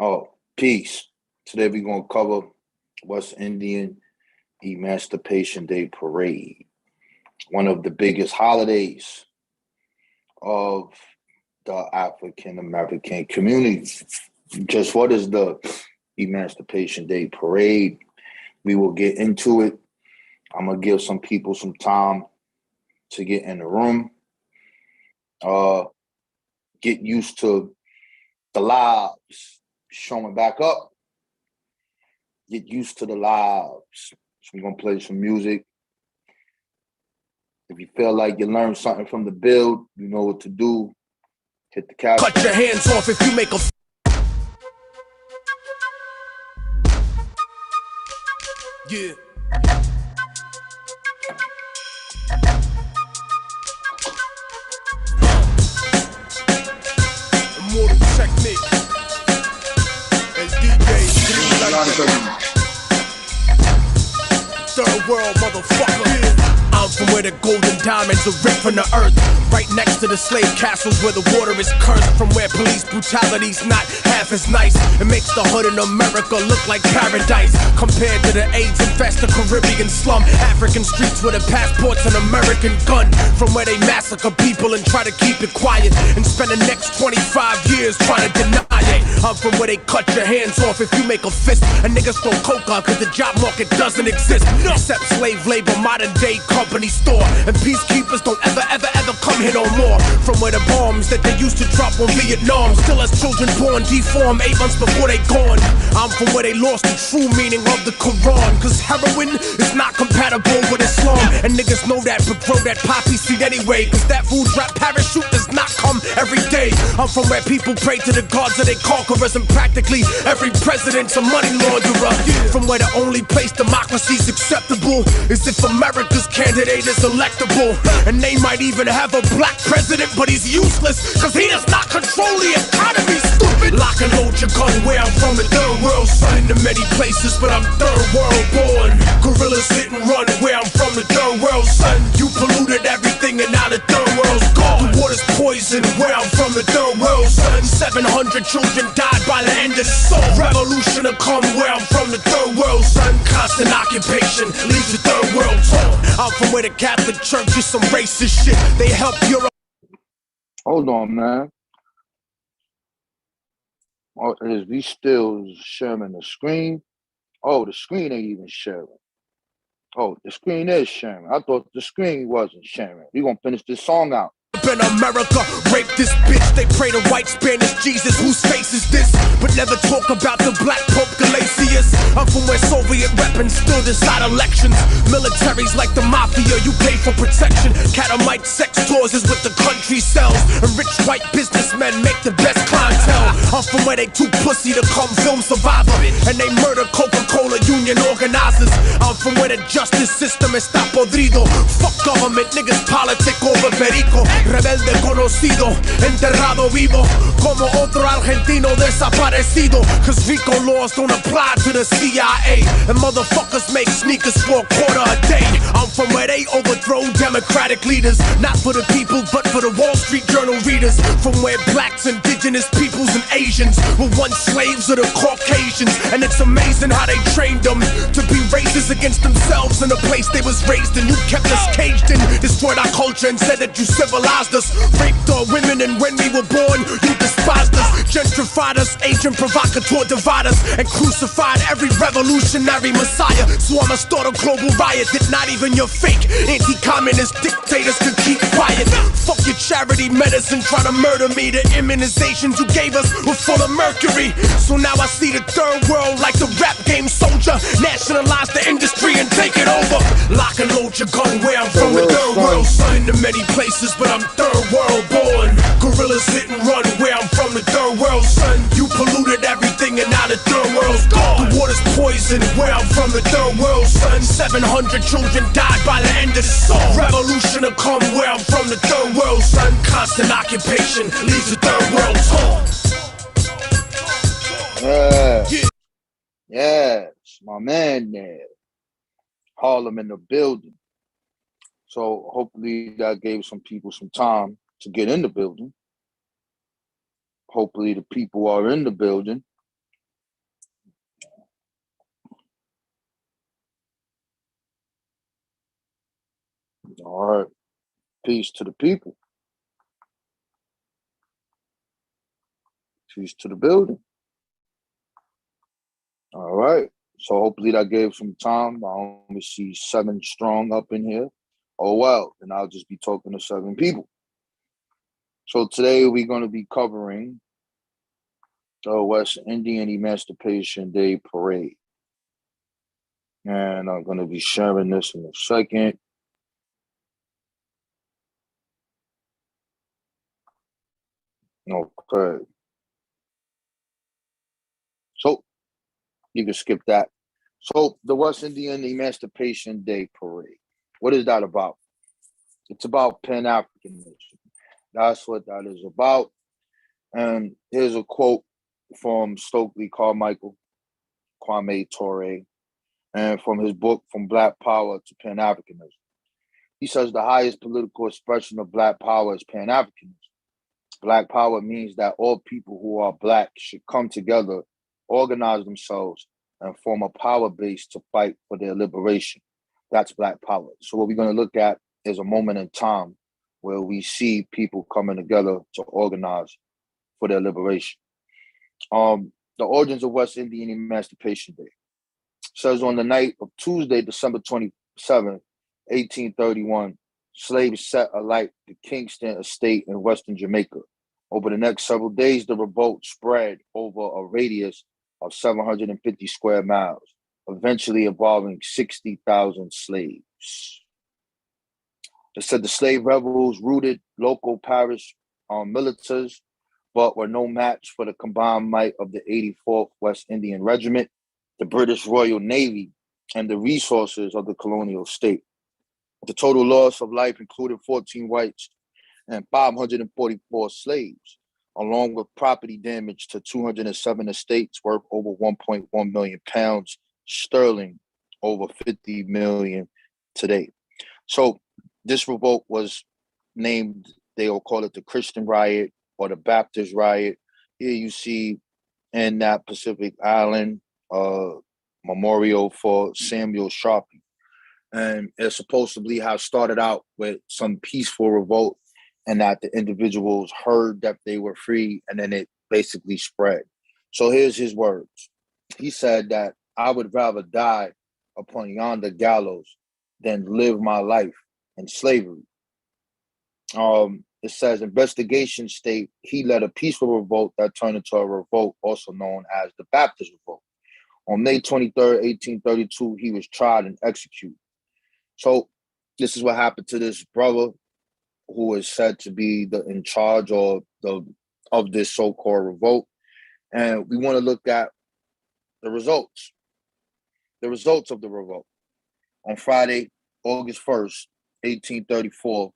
Oh, peace. Today we're gonna cover West Indian Emancipation Day Parade, one of the biggest holidays of the African American community. Just what is the Emancipation Day Parade? We will get into it. I'm gonna give some people some time to get in the room, uh, get used to the lives showing back up, get used to the lives. So we're gonna play some music. If you feel like you learned something from the build, you know what to do. Hit the cap. Cut your hands off if you make a yeah. Immortal technique. And DJ like third world motherfucker. Yeah. I'm from where the golden diamonds are ripped from the earth, right next to the slave castles where the water is cursed. From where police brutality's not half as nice. It makes the hood in America look like paradise compared to the AIDS-infested Caribbean slum. African streets with the passports and American gun. From where they massacre people and try to keep it quiet and spend the next 25 years trying to deny it. I'm from where they cut your hands off if you make a fist. And niggas throw coca cause the job market doesn't exist. Except slave labor, modern day company store. And peacekeepers don't ever come here no more. From where the bombs that they used to drop on Vietnam still has children born deformed 8 months before they gone. I'm from where they lost the true meaning of the Quran, cause heroin is not compatible with Islam. And niggas know that but grow that poppy seed anyway, cause that food drop parachute does not come every day. I'm from where people pray to the gods of their conquerors, and practically every president's a money launderer. From where the only place democracy's acceptable is if America's candidate is electable. And they might even have a black president, but he's useless cause he does not control the economy, stupid. Lock and load your gun where I'm from, the third world. Son to many places, but I'm third world born. Gorillas hit and run where I'm from, the third world, son. You polluted everything and now the third world's gone. The water's poison where I'm from, the third world, son. 700 children died by the end of the song. Revolution to come where I'm from, the third world, son. Constant occupation leaves the third world torn. I'm from where the Catholic Church is some racist shit. They help Europe. Hold on, man. Oh, is we still sharing the screen? Oh, the screen ain't even sharing. Oh, the screen is sharing. I thought the screen wasn't sharing. We gonna finish this song out. In America, rape this bitch. They pray to white Spanish Jesus. Whose face is this? But never talk about the black Pope Galatius. I'm from where Soviet weapons still decide elections. Militaries like the mafia, you pay for protection. Catamite sex tours is what the country sells. And rich white businessmen make the best clientele. I'm from where they too pussy to come film Survivor, and they murder Coca-Cola union organizers. I'm from where the justice system está podrido. Fuck government, niggas politic over perico. Rebelde conocido, enterrado vivo, como otro argentino desaparecido. Cause RICO laws don't apply to the CIA, and motherfuckers make sneakers for a quarter a day. I'm from where they overthrow democratic leaders, not for the people but for the Wall Street Journal readers. From where blacks, indigenous peoples and Asians were once slaves of the Caucasians. And it's amazing how they trained them to be racist against themselves in the place they was raised in. You kept us caged in, destroyed our culture and said that you civilized us. Raped our women, and when we were born, you despised us. Gentrified us, agent provocateur divide us, and crucified every revolutionary messiah. So I'ma start a global riot that not even your fake anti-communist dictators can keep quiet. Fuck your charity medicine, try to murder me. The immunizations you gave us were full of mercury. So now I see the third world like the rap game soldier. Nationalize the industry and take it over. Lock and load your gun where I'm from, the third world, son. To many places, but I'm third world born. Gorillas hit and run where I'm from, the third world, son. You polluted everything and now the third world's gone. The water's poison where I'm from, the third world, son. 700 children died by the end of the song. Revolution to come where I'm from, the third world, son. Constant occupation leaves the third world torn. Yes, my man there. Harlem in the building. So hopefully that gave some people some time to get in the building. Hopefully the people are in the building. All right. Peace to the people. Peace to the building. All right. So hopefully that gave some time. I only see 7 strong up in here. Oh, well, then I'll just be talking to 7 people. So today we're going to be covering the West Indian Emancipation Day Parade. And I'm going to be sharing this in a second. Okay. So you can skip that. So the West Indian Emancipation Day Parade. What is that about? It's about Pan-Africanism. That's what that is about. And here's a quote from Stokely Carmichael, Kwame Ture, and from his book, From Black Power to Pan-Africanism. He says the highest political expression of Black power is Pan-Africanism. Black power means that all people who are Black should come together, organize themselves, and form a power base to fight for their liberation. That's Black power. So what we're going to look at is a moment in time where we see people coming together to organize for their liberation. The origins of West Indian Emancipation Day says on the night of Tuesday, December 27, 1831, slaves set alight the Kingston estate in Western Jamaica. Over the next several days, the revolt spread over a radius of 750 square miles, eventually involving 60,000 slaves. It said the slave rebels routed local parish militias, but were no match for the combined might of the 84th West Indian Regiment, the British Royal Navy, and the resources of the colonial state. The total loss of life included 14 whites and 544 slaves, along with property damage to 207 estates worth over 1.1 million pounds sterling, over 50 million today. So this revolt was named, they'll call it the Christian Riot or the Baptist Riot. Here you see in that Pacific Island memorial for Samuel Sharpie. And it supposedly have started out with some peaceful revolt, and that the individuals heard that they were free, and then it basically spread. So here's his words. He said that I would rather die upon yonder gallows than live my life in slavery. It says investigations state he led a peaceful revolt that turned into a revolt also known as the Baptist Revolt. On May 23rd, 1832, he was tried and executed. So this is what happened to this brother who is said to be in charge of this so-called revolt. And we want to look at the results of the revolt. On Friday, August 1st, 1834,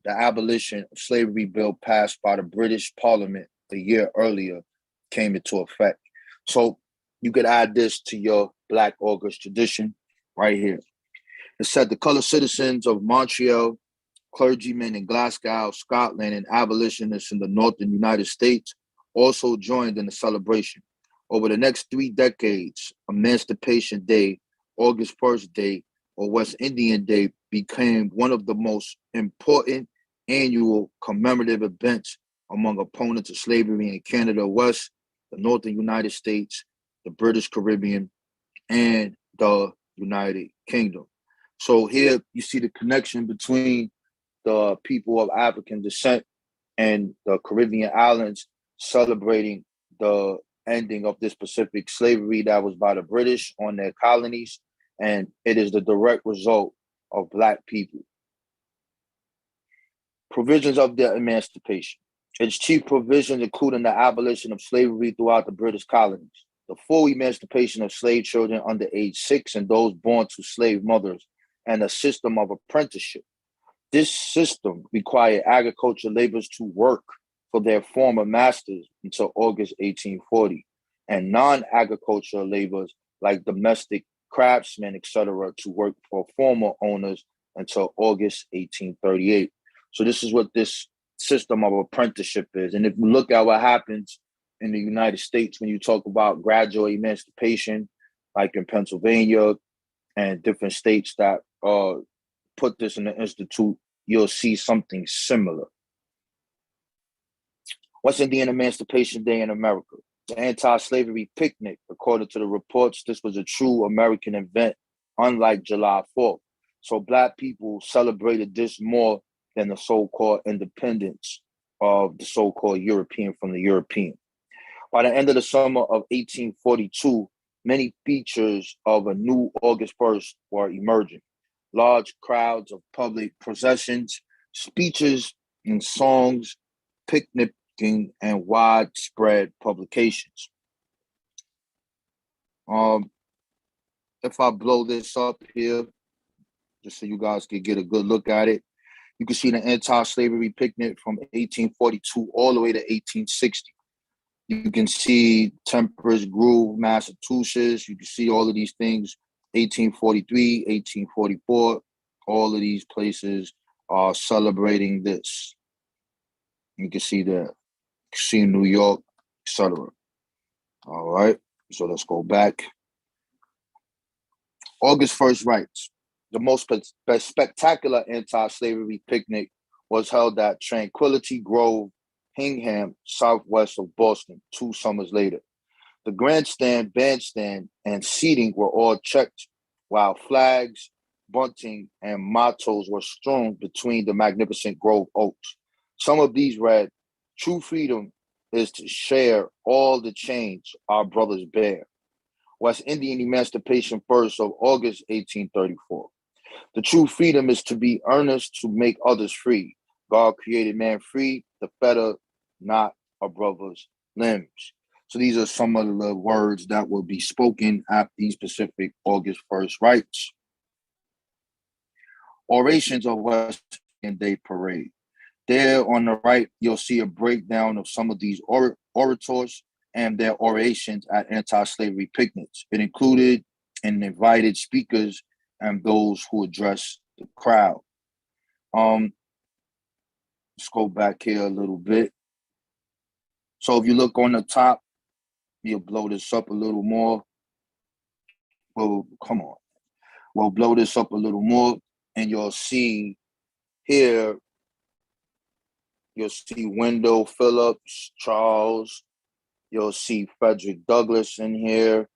the abolition of slavery bill passed by the British Parliament a year earlier came into effect. So you could add this to your Black August tradition right here. It said the colored citizens of Montreal, clergymen in Glasgow, Scotland, and abolitionists in the northern United States also joined in the celebration. Over the next 3 decades, Emancipation Day, August 1st Day, or West Indian Day became one of the most important annual commemorative events among opponents of slavery in Canada West, the northern United States, the British Caribbean, and the United Kingdom. So here you see the connection between the people of African descent and the Caribbean islands celebrating the ending of this Pacific slavery that was by the British on their colonies. And it is the direct result of Black people. Provisions of the emancipation. Its chief provisions including the abolition of slavery throughout the British colonies, the full emancipation of slave children under age 6 and those born to slave mothers, and a system of apprenticeship. This system required agricultural laborers to work for their former masters until August 1840, and non-agricultural laborers like domestic craftsmen, etc., to work for former owners until August 1838. So this is what this system of apprenticeship is. And if you look at what happens in the United States when you talk about gradual emancipation, like in Pennsylvania and different states that put this in the Institute, you'll see something similar. West Indian Emancipation Day in America. The anti-slavery picnic, according to the reports, this was a true American event, unlike July 4th. So Black people celebrated this more than the so-called independence of the so-called European from the European. By the end of the summer of 1842, many features of a new August 1st were emerging. Large crowds of public processions, speeches and songs, picnicking, and widespread publications. If I blow this up here, just so you guys can get a good look at it, you can see the anti-slavery picnic from 1842 all the way to 1860. You can see Temperance Grove, Massachusetts. You can see all of these things, 1843, 1844. All of these places are celebrating this. You can see that. You can see New York, etc. All right, so let's go back. August 1st rights. The most spectacular anti-slavery picnic was held at Tranquility Grove, Hingham, southwest of Boston, 2 summers later. The grandstand, bandstand, and seating were all checked, while flags, bunting, and mottos were strewn between the magnificent Grove oaks. Some of these read, "True freedom is to share all the chains our brothers bear." West Indian Emancipation 1st of August, 1834. The true freedom is to be earnest to make others free. God created man free, the fetter not a brother's limbs. So these are some of the words that will be spoken at these specific August 1st rights. Orations of West Indian Day Parade. There on the right, you'll see a breakdown of some of these orators and their orations at anti-slavery picnics. It included and invited speakers and those who addressed the crowd. Let's go back here a little bit. So if you look on the top, you'll blow this up a little more. Well, come on. We'll blow this up a little more, and you'll see here, you'll see Wendell Phillips, Charles. You'll see Frederick Douglass in here.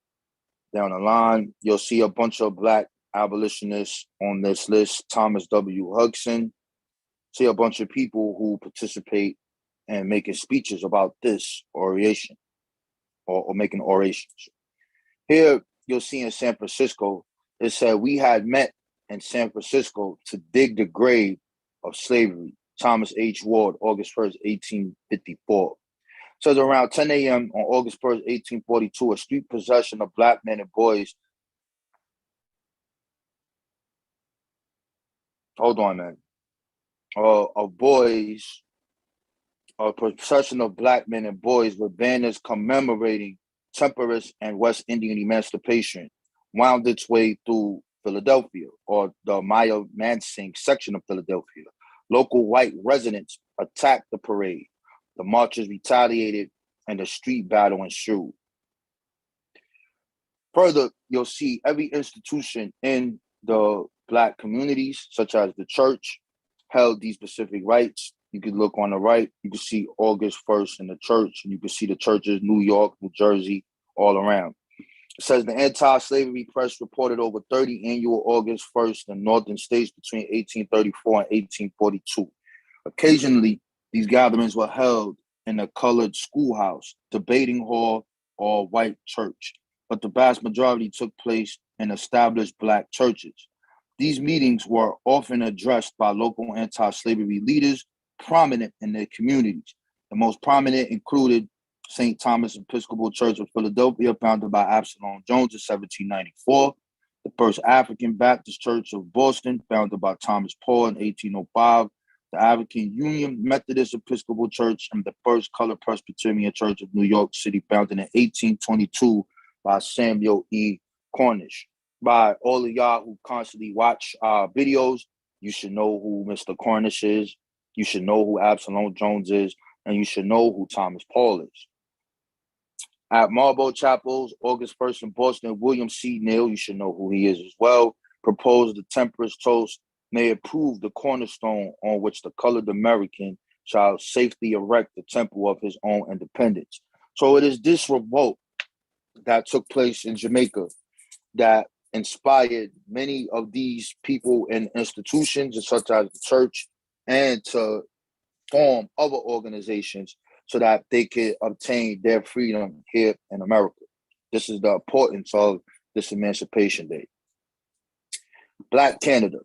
Down the line, you'll see a bunch of Black abolitionists on this list. Thomas W. Hudson. See a bunch of people who participate and making speeches about this oration or making orations. Here, you'll see in San Francisco, it said, "We had met in San Francisco to dig the grave of slavery." Thomas H. Ward, August 1st, 1854. It says around 10 a.m. on August 1st, 1842, a street procession of Black men and boys. Hold on, man. A procession of Black men and boys with banners commemorating temperance and West Indian emancipation wound its way through Philadelphia, or the Maya Mansing section of Philadelphia. Local white residents attacked the parade. The marchers retaliated, and a street battle ensued. Further, you'll see every institution in the Black communities, such as the church, held these specific rights. You can look on the right, you can see August 1st in the church, and you can see the churches, New York, New Jersey, all around. It says the anti-slavery press reported over 30 annual August 1st in northern states between 1834 and 1842. Occasionally, these gatherings were held in a colored schoolhouse, debating hall, or white church, but the vast majority took place in established Black churches. These meetings were often addressed by local anti-slavery leaders prominent in their communities. The most prominent included St. Thomas Episcopal Church of Philadelphia, founded by Absalom Jones in 1794, the First African Baptist Church of Boston, founded by Thomas Paul in 1805, the African Union Methodist Episcopal Church, and the First Colored Presbyterian Church of New York City, founded in 1822 by Samuel E. Cornish. By all of y'all who constantly watch our videos, you should know who Mr. Cornish is, you should know who Absalom Jones is, and you should know who Thomas Paul is. At Marlborough Chapels, August 1st in Boston, William C. Neal, you should know who he is as well, proposed the temperance toast, may it prove the cornerstone on which the colored American shall safely erect the temple of his own independence. So it is this revolt that took place in Jamaica that inspired many of these people and institutions, such as the church, and to form other organizations so that they could obtain their freedom here in America. This is the importance of this Emancipation Day. Black Canada.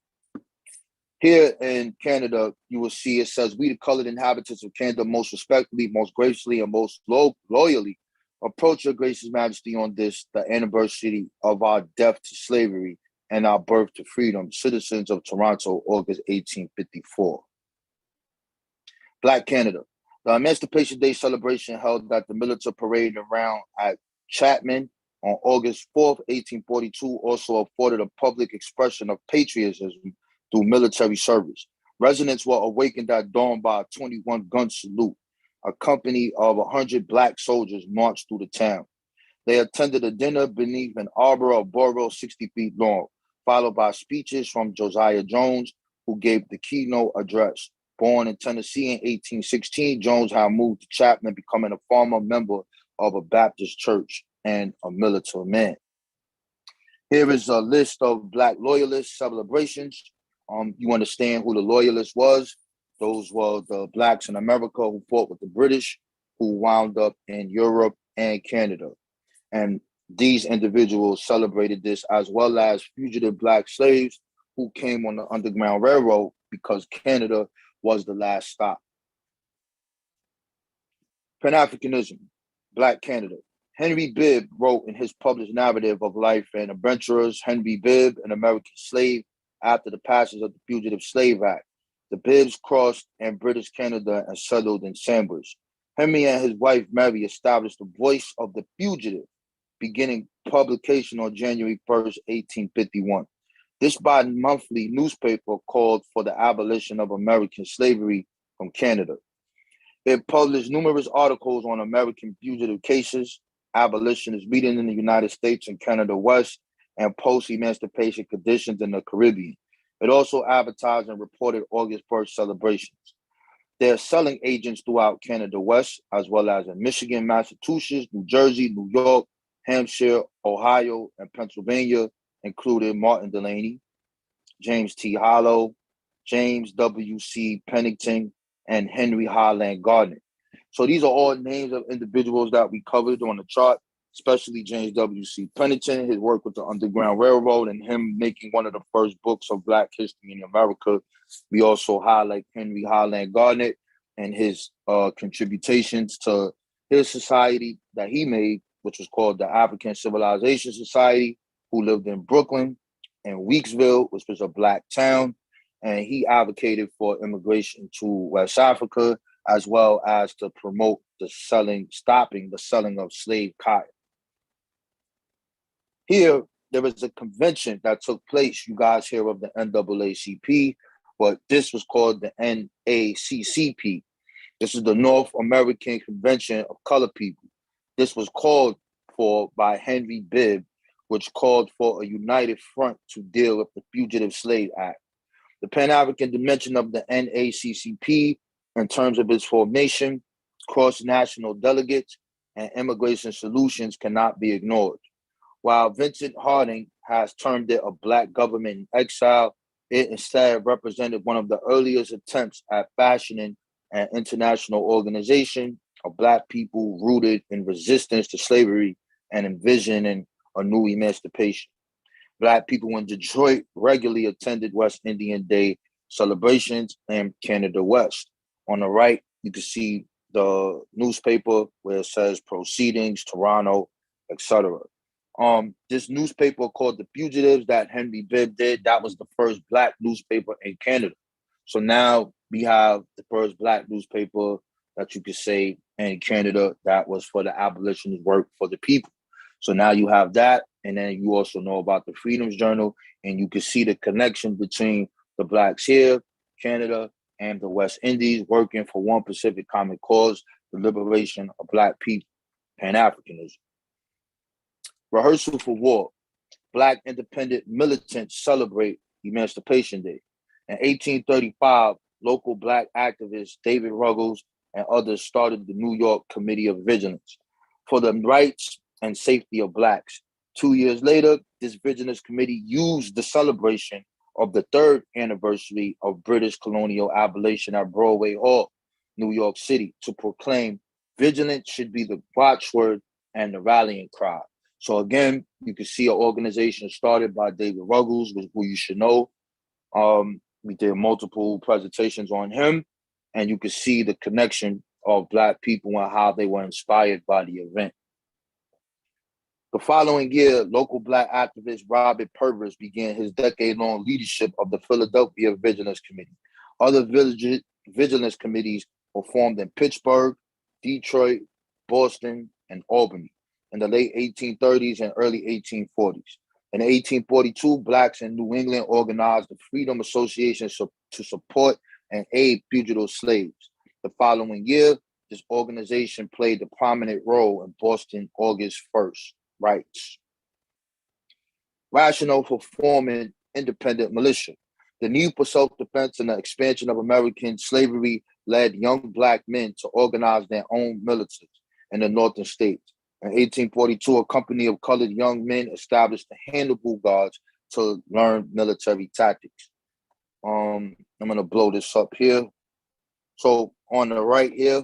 Here in Canada, you will see it says, "We, the colored inhabitants of Canada, most respectfully, most gracefully, and most loyally approach your gracious majesty on this, the anniversary of our death to slavery and our birth to freedom, citizens of Toronto, August 1854. Black Canada. The Emancipation Day celebration held at the military parade around at Chapman on August 4th, 1842, also afforded a public expression of patriotism through military service. Residents were awakened at dawn by a 21-gun salute. A company of 100 Black soldiers marched through the town. They attended a dinner beneath an arbor of laurel 60 feet long, followed by speeches from Josiah Jones, who gave the keynote address. Born in Tennessee in 1816, Jones had moved to Chapman, becoming a former member of a Baptist church and a military man. Here is a list of Black loyalist celebrations. You understand who the loyalist was. Those were the Blacks in America who fought with the British, who wound up in Europe and Canada. And these individuals celebrated this, as well as fugitive Black slaves who came on the Underground Railroad because Canada was the last stop. Pan-Africanism, Black Canada. Henry Bibb wrote in his published narrative of life and adventurers, Henry Bibb, an American slave, after the passage of the Fugitive Slave Act. The Bibbs crossed in British Canada and settled in Sandwich. Henry and his wife Mary established the Voice of the Fugitive, beginning publication on January 1st, 1851. This bi-monthly newspaper called for the abolition of American slavery from Canada. It published numerous articles on American fugitive cases, abolitionist meetings in the United States and Canada West, and post-emancipation conditions in the Caribbean. It also advertised and reported August 1st celebrations. There are selling agents throughout Canada West, as well as in Michigan, Massachusetts, New Jersey, New York, Hampshire, Ohio, and Pennsylvania, including Martin Delaney, James T. Hollow, James W.C. Pennington, and Henry Highland Gardner. So these are all names of individuals that we covered on the chart, especially James W.C. Pennington, his work with the Underground Railroad, and him making one of the first books of Black history in America. We also highlight Henry Highland Gardner and his contributions to his society that he made, which was called the African Civilization Society, who lived in Brooklyn and Weeksville, which was a Black town. And he advocated for immigration to West Africa, as well as to promote stopping the selling of slave cotton. Here, there was a convention that took place. You guys hear of the NAACP, but this was called the NACCP. This is the North American Convention of Colored People. This was called for by Henry Bibb, which called for a united front to deal with the Fugitive Slave Act. The Pan-African dimension of the NACCP, in terms of its formation, cross-national delegates, and immigration solutions, cannot be ignored. While Vincent Harding has termed it a Black government in exile, it instead represented one of the earliest attempts at fashioning an international organization of Black people rooted in resistance to slavery and envisioning a new emancipation. Black people in Detroit regularly attended West Indian Day celebrations in Canada West. On the right, you can see the newspaper where it says Proceedings, Toronto, etc. This newspaper called The Fugitives that Henry Bibb did, that was the first Black newspaper in Canada. So now we have the first Black newspaper that you could say in Canada that was for the abolitionist work for the people. So now you have that, and then you also know about the Freedom's Journal, and you can see the connection between the Blacks here, Canada, and the West Indies working for one Pacific common cause, the liberation of Black people, Pan-Africanism. Rehearsal for war. Black independent militants celebrate Emancipation Day. In 1835, local Black activist David Ruggles and others started the New York Committee of Vigilance for the rights and safety of Blacks. 2 years later, this Vigilance Committee used the celebration of the 3rd anniversary of British colonial abolition at Broadway Hall, New York City, to proclaim vigilance should be the watchword and the rallying cry. So again, you can see an organization started by David Ruggles, who you should know. We did multiple presentations on him, and you can see the connection of Black people and how they were inspired by the event. The following year, local Black activist Robert Purvis began his decade-long leadership of the Philadelphia Vigilance Committee. Other vigilance committees were formed in Pittsburgh, Detroit, Boston, and Albany in the late 1830s and early 1840s. In 1842, Blacks in New England organized the Freedom Association to support and aid fugitive slaves. The following year, this organization played a prominent role in Boston August 1st riots. Rationale for forming independent militia. The need for self-defense and the expansion of American slavery led young Black men to organize their own militias in the northern states. In 1842, a company of colored young men established the Hannibal Guards to learn military tactics. I'm going to blow this up here. So on the right here,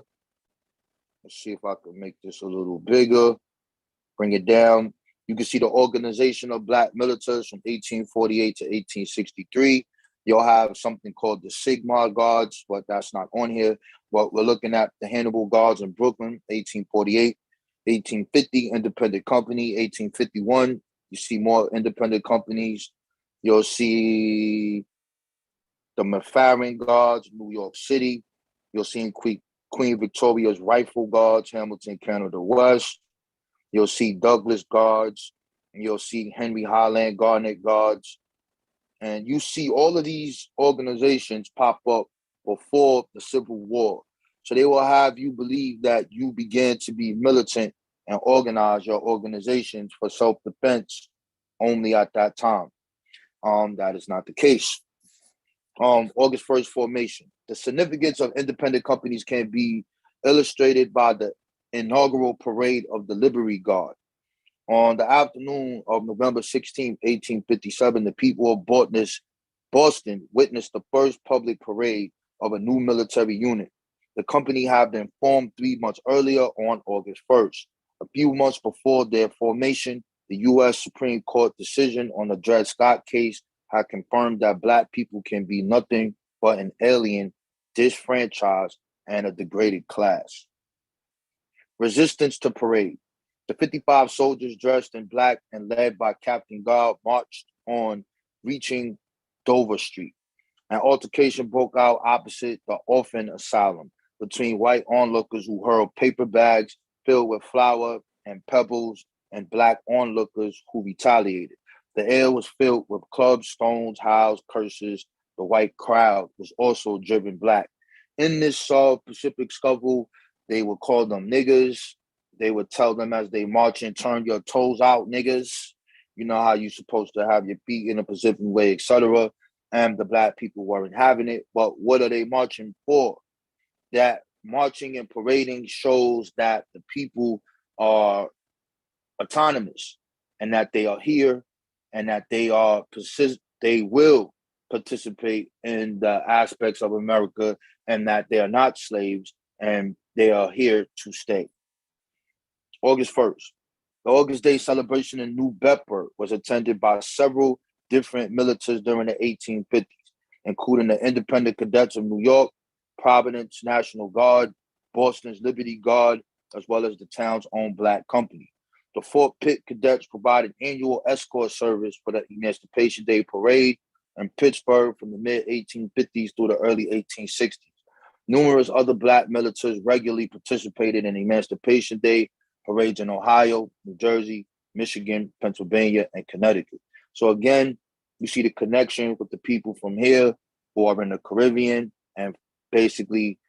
let's see if I can make this a little bigger, bring it down. You can see the organization of Black militias from 1848 to 1863. You'll have something called the Sigma Guards, but that's not on here. But we're looking at the Hannibal Guards in Brooklyn, 1848. 1850, independent company. 1851, you see more independent companies. You'll see the McFarland Guards, New York City. You'll see Queen Victoria's Rifle Guards, Hamilton, Canada West. You'll see Douglas Guards, and you'll see Henry Highland Garnet Guards. And you see all of these organizations pop up before the Civil War. So they will have you believe that you began to be militant and organize your organizations for self-defense only at that time. That is not the case. August 1st formation. The significance of independent companies can be illustrated by the inaugural parade of the Liberty Guard. On the afternoon of November 16, 1857, the people of Boston witnessed the first public parade of a new military unit. The company had been formed 3 months earlier on August 1st. A few months before their formation, the U.S. Supreme Court decision on the Dred Scott case had confirmed that Black people can be nothing but an alien, disfranchised, and a degraded class. Resistance to parade. The 55 soldiers dressed in Black and led by Captain Guard marched on, reaching Dover Street. An altercation broke out opposite the Orphan Asylum between white onlookers who hurled paper bags filled with flour and pebbles and Black onlookers who retaliated. The air was filled with clubs, stones, howls, curses. The white crowd was also driven Black. In this Pacific scuffle, they would call them niggers. They would tell them as they march in, turn your toes out, niggers. You know how you're supposed to have your feet in a Pacific way, etc. And the Black people weren't having it. But what are they marching for? That marching and parading shows that the people are autonomous and that they are here and that they will participate in the aspects of America and that they are not slaves and they are here to stay. August 1st. The August Day celebration in New Bedford was attended by several different militias during the 1850s, including the Independent Cadets of New York, Providence National Guard, Boston's Liberty Guard, as well as the town's own Black company. The Fort Pitt Cadets provided annual escort service for the Emancipation Day Parade in Pittsburgh from the mid-1850s through the early 1860s. Numerous other Black militias regularly participated in Emancipation Day parades in Ohio, New Jersey, Michigan, Pennsylvania, and Connecticut. So again, you see the connection with the people from here who are in the Caribbean and basically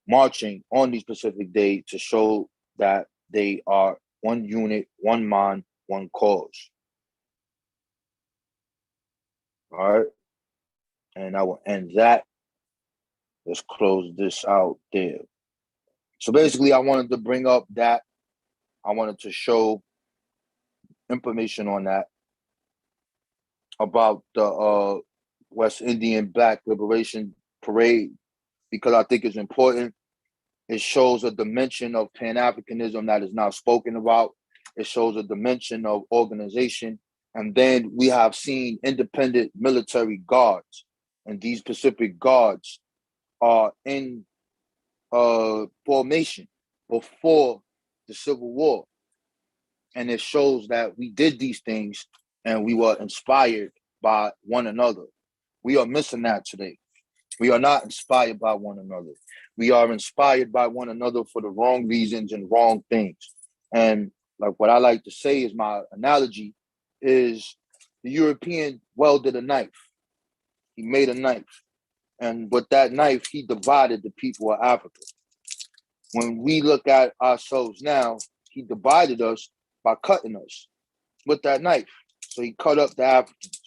marching on these specific days to show that they are one unit, one mind, one cause. All right. And I will end that. Let's close this out there. So basically, I wanted to bring up that. I wanted to show information on that about the West Indian Black Liberation Parade because I think it's important. It shows a dimension of Pan-Africanism that is not spoken about. It shows a dimension of organization. And then we have seen independent military guards. And these Pacific guards are in formation before the Civil War. And it shows that we did these things and we were inspired by one another. We are missing that today. We are not inspired by one another. We are inspired by one another for the wrong reasons and wrong things. And like what I like to say is my analogy is the European welded a knife. He made a knife. And with that knife, he divided the people of Africa. When we look at ourselves now, he divided us by cutting us with that knife. So he cut up the Africans.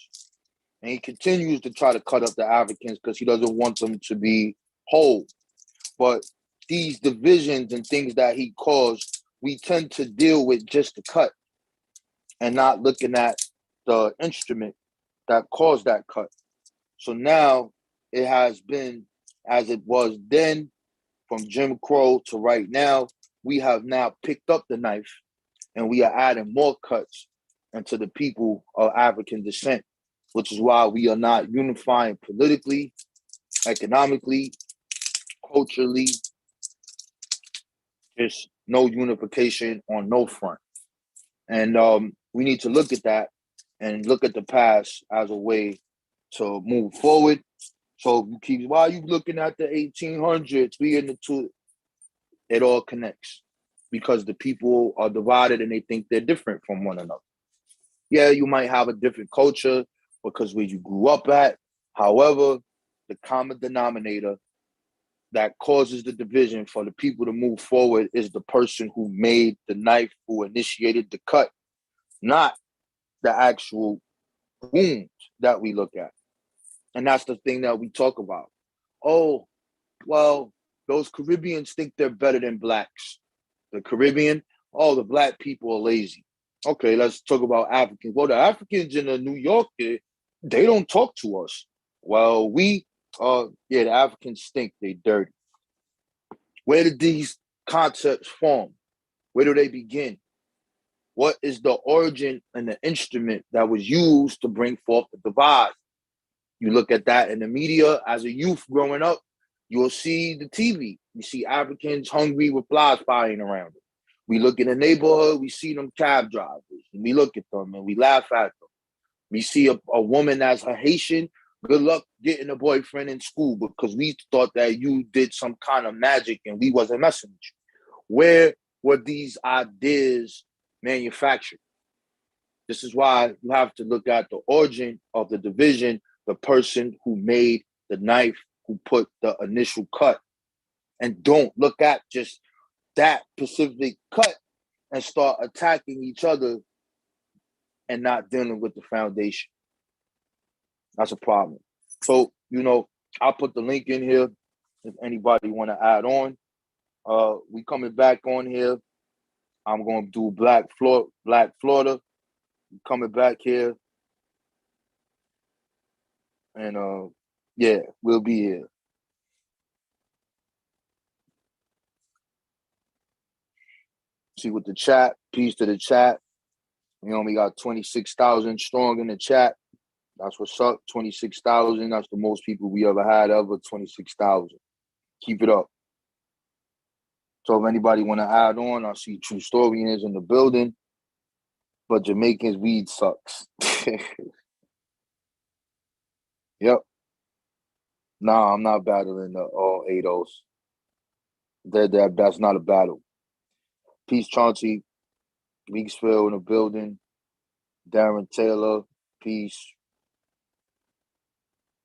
And he continues to try to cut up the Africans because he doesn't want them to be whole. But these divisions and things that he caused, we tend to deal with just the cut and not looking at the instrument that caused that cut. So now it has been as it was then, from Jim Crow to right now, we have now picked up the knife and we are adding more cuts into the people of African descent, which is why we are not unifying politically, economically, culturally. There's no unification on no front. And we need to look at that and look at the past as a way to move forward. So you keep, why are you looking at the 1800s? We in the two, it all connects because the people are divided and they think they're different from one another. Yeah, you might have a different culture because where you grew up at. However, the common denominator that causes the division for the people to move forward is the person who made the knife, who initiated the cut, not the actual wound that we look at. And that's the thing that we talk about. Oh, well, those Caribbeans think they're better than blacks. The Caribbean, oh, the black people are lazy. Okay, let's talk about Africans. Well, the Africans in New York, they don't talk to us. Well, the Africans stink, they dirty. Where did these concepts form? Where do they begin? What is the origin and the instrument that was used to bring forth the divide? You look at that in the media as a youth growing up, you'll see the TV. You see Africans hungry with flies flying around them. We look in the neighborhood, we see them cab drivers, and we look at them and we laugh at them. We see a woman that's a Haitian, good luck getting a boyfriend in school because we thought that you did some kind of magic and we wasn't messing with you. Where were these ideas manufactured? This is why you have to look at the origin of the division, the person who made the knife, who put the initial cut. And don't look at just that specific cut and start attacking each other and not dealing with the foundation. That's a problem. So, I'll put the link in here if anybody want to add on. We coming back on here. I'm going to do Black Florida. Coming back here. And we'll be here. See with the chat, peace to the chat. We only got 26,000 strong in the chat. That's what's up, 26,000. That's the most people we ever had ever, 26,000. Keep it up. So if anybody want to add on, I see True Storians in the building. But Jamaicans, weed sucks. Yep. Nah, I'm not battling the all 8-0s. That's not a battle. Peace, Chauncey. Weeksville in the building. Darren Taylor. Peace.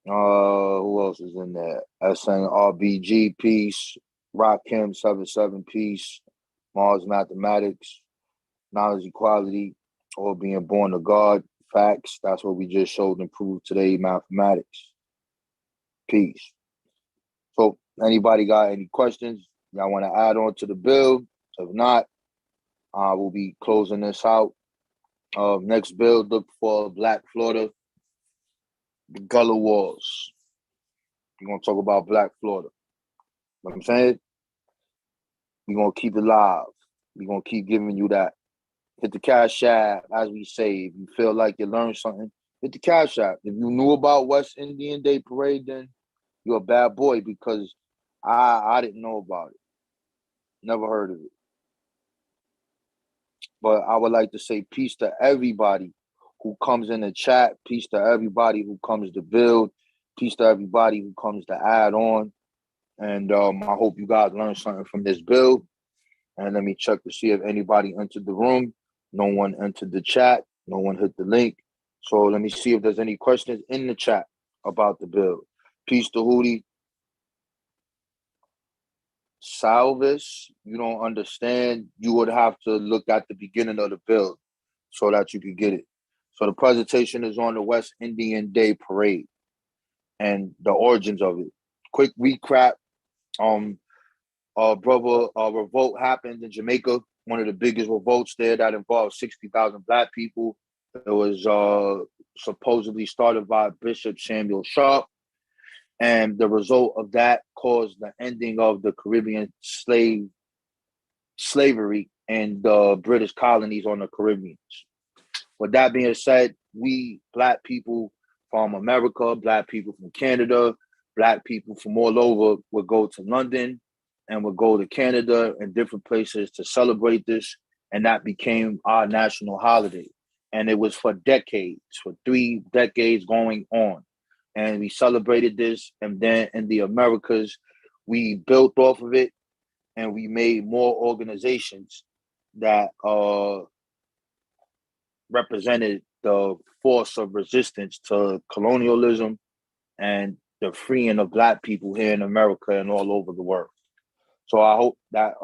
Who else is in there? SNRBG. Peace. Rakim 77. Peace. Mars Mathematics. Knowledge Equality. Or being born to God. Facts. That's what we just showed and proved today. Mathematics. Peace. So anybody got any questions? Y'all want to add on to the bill? If not, we'll be closing this out. Next bill, look for Black Florida, the Gullah Wars. We're going to talk about Black Florida. You know what I'm saying? We're going to keep it live. We're going to keep giving you that. Hit the Cash App, as we say. If you feel like you learned something, hit the Cash App. If you knew about West Indian Day Parade, then you're a bad boy, because I didn't know about it. Never heard of it. But I would like to say peace to everybody who comes in the chat. Peace to everybody who comes to build. Peace to everybody who comes to add on. And I hope you guys learned something from this build. And let me check to see if anybody entered the room. No one entered the chat. No one hit the link. So let me see if there's any questions in the chat about the build. Peace to Hootie. Salvis, you don't understand. You would have to look at the beginning of the build so that you could get it. So the presentation is on the West Indian Day Parade and the origins of it. Quick recap. Brother, revolt happened in Jamaica, one of the biggest revolts there that involved 60,000 Black people. It was supposedly started by Bishop Samuel Sharp. And the result of that caused the ending of the Caribbean slavery and the British colonies on the Caribbeans. With that being said, we Black people from America, Black people from Canada, Black people from all over would go to London and would go to Canada and different places to celebrate this. And that became our national holiday. And it was for decades, for 3 decades going on. And we celebrated this. And then in the Americas, we built off of it and we made more organizations that represented the force of resistance to colonialism and the freeing of Black people here in America and all over the world. So I hope that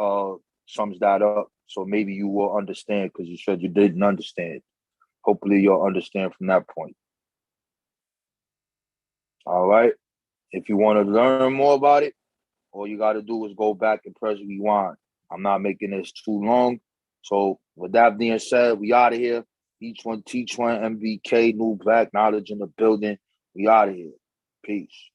sums that up. So maybe you will understand, because you said you didn't understand. Hopefully you'll understand from that point. All right. If you want to learn more about it, all you got to do is go back and press rewind. I'm not making this too long. So with that being said, we out of here. Each one, teach one, MVK, New Black Knowledge in the building. We out of here. Peace.